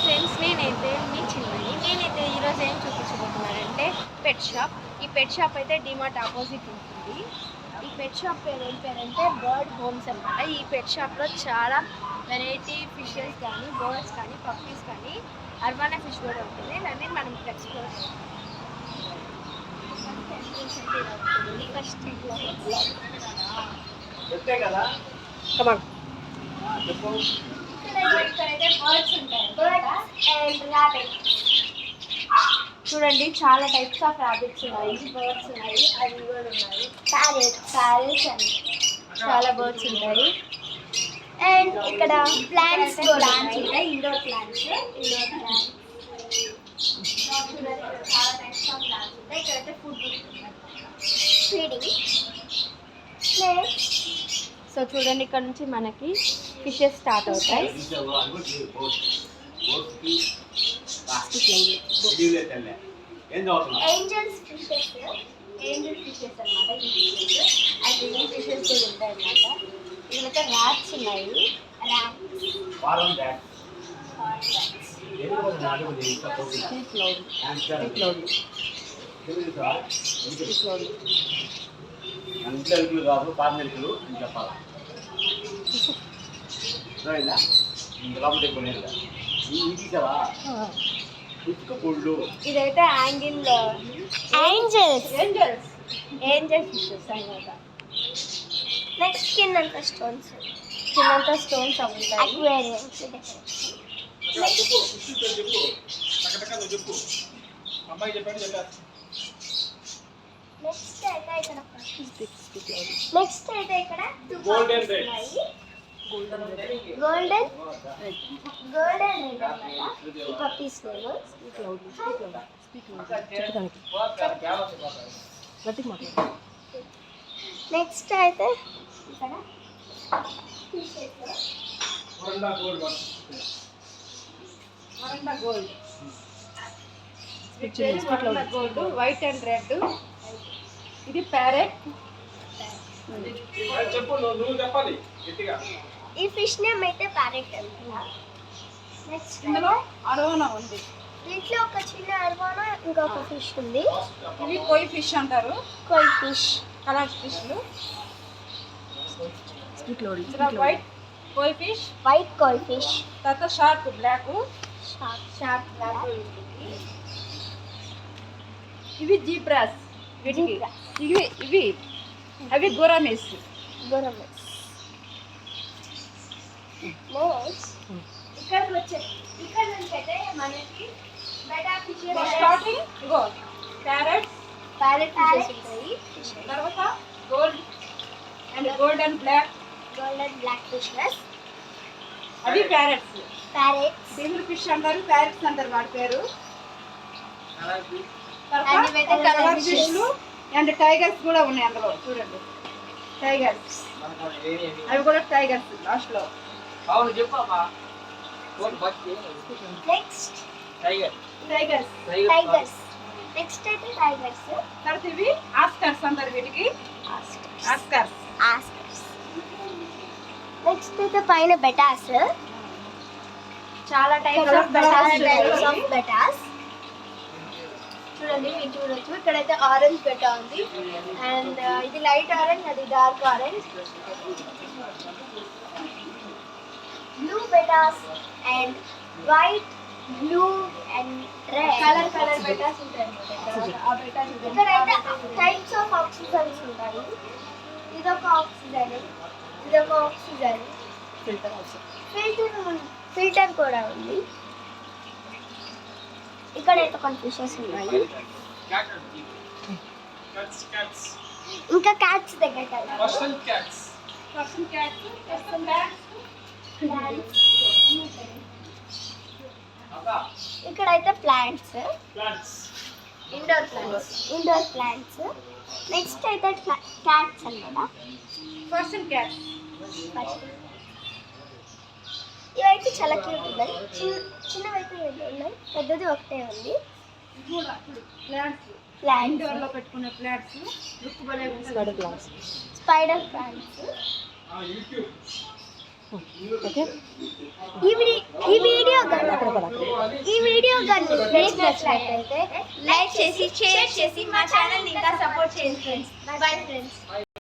Friends, నేనైతే మీ చిన్నని నేనైతే ఈరోజు ఏం చూపించబోతున్నానంటే పెట్ షాప్. ఈ పెట్ షాప్ అయితే డిమార్ట్ ఆపోజిట్ ఉంటుంది. ఈ పెట్ షాప్ పేరు ఏం పేరంటే బర్డ్ హోమ్స్ అనమాట. ఈ పెట్ షాప్లో చాలా వెరైటీ ఫిషెస్ కానీ, బర్డ్స్ కానీ, పప్పీస్ కానీ, అర్వానా ఫిష్ కూడా ఉంటుంది. దాన్ని మనం ఎక్స్ప్లోర్ ఫస్ట్ ఇక్కడైతే బర్డ్స్ ఉంటాయి. బర్డ్స్ అండ్ ర్యాబిట్స్ చూడండి, చాలా టైప్స్ ఆఫ్ ర్యాబిట్స్ ఉన్నాయి, బర్డ్స్ ఉన్నాయి, అవి కూడా ఉన్నాయి. ప్యారెట్స్ అండ్ చాలా బర్డ్స్ ఉంటాయి. అండ్ ఇక్కడ ప్లాంట్స్ ఉంటాయి, ఇండోర్ ప్లాంట్స్ చూడండి, ఇక్కడ చాలా టైప్స్ ఆఫ్ ప్లాంట్స్ ఉంటాయి. ఇక్కడైతే ఫుడ్ ఫీడింగ్. సో చూడండి, ఇక్కడ నుంచి మనకి ఫిషెస్ స్టార్ట్ అవుతాయి. ఏంజల్స్ ఫిషెస్ అన్నమాట. ఈ ఫిషెస్ అండ్ ఈ ఫిషెస్ కూడా ఉంటాయి అన్నమాట. ఇక్కడైతే ర్యాట్స్ ఉన్నాయి. అంకెలు కాదు, పార్మెరుకులు అని చెప్పాలి. ఇదైతే ఏంజల్ ఫిషెస్ అన్నమాట. నెక్స్ట్ కిందంతా స్టోన్స్ అవుతాయి. అక్వేరియంస్. నెక్స్ట్ అయితే ఇక్కడ గోల్డెన్ పప్పీస్. నెక్స్ట్ అయితే ఇక్కడ గోల్డ్, వైట్ అండ్ రెడ్. ఇది ప్యారెట్. ఈ ఫిష్ నేమ్ అయితే ప్యారెట్ అంటున్నారు. నెక్స్ట్ ఇందులో అరోనా ఉంది. దీంట్లో ఒక చిన్న అర్వానా, ఇంకొక ఫిష్ ఉంది. ఇవి కోయి ఫిష్ అంటారు. కోయి ఫిష్ కలర్ ఫిష్లు. వైట్ కోయి ఫిష్, తర్వాత షార్ప్ బ్లాక్. ఇవి జీబ్రాస్. ఇవి అవి గోరామిస్. ఇక్కడ నుంచి అయితే మనకి బెటా ఫిషెస్ స్టార్టింగ్. ఇగో ప్యారెట్ ఫిషెస్ ఉంటాయి. తర్వాత గోల్డ్ అండ్ బ్లాక్ ఫిషెస్. అవి ప్యారెట్స్. సింగిల్ ఫిష్ అంటారు, ప్యారెట్స్ అంటారు వాడి పేరు. కలర్ ఫిష్లు అండ్ టైగర్స్ కూడా ఉన్నాయి అందులో. చూడండి, టైగర్స్. అవి కూడా టైగర్స్ లాస్ట్ లో. Next tigers. నెక్స్ట్ అయితే టైగర్స్. తర్వాత ఇవి ఆస్కర్స్ అంటారు, వీటికి ఆస్కర్స్. నెక్స్ట్ అయితే పైన బెటాస్. చాలా టైప్స్ ఆఫ్ బెటాస్. చూడండి, మీరు చూడొచ్చు. ఇక్కడైతే ఆరెంజ్ బెటా ఉంది. అండ్ ఇది లైట్ ఆరెంజ్, అది dark orange. Blue bettas and white, blue and red colour bettas ఉంటాయి. ఇక్కడైతే టైప్స్ ఆఫ్ ఆక్సిజన్స్ ఉంటాయి. ఇదొక ఆక్సిజన్ ఫిల్టర్ కూడా ఉంది. ఇక్కడైతే కొన్ని ఫిషెస్ ఉన్నాయి. ఇంకా క్యాట్స్ దగ్గరికి వెళ్దాం. ఇక్కడైతే ప్లాంట్స్, ఇండోర్ ప్లాంట్స్. నెక్స్ట్ అయితే క్యాట్స్ అన్నమాట. Person cats. ఇవైతే చాలా క్యూట్ ఉన్నాయి. చిన్నవైతే రెండు ఉన్నాయి, పెద్దది ఒకటే ఉంది. ప్లాంట్స్ లో పెట్టుకునే ప్లాంట్స్, స్పైడర్ ప్లాంట్స్. ఓకే, ఈ వీడియో ఈ వీడియో కానీ మీకు నచ్చినట్లయితే లైక్ చేసి షేర్ చేసి మా ఛానల్ ఇంకా సపోర్ట్ చేయండి ఫ్రెండ్స్. Bye friends.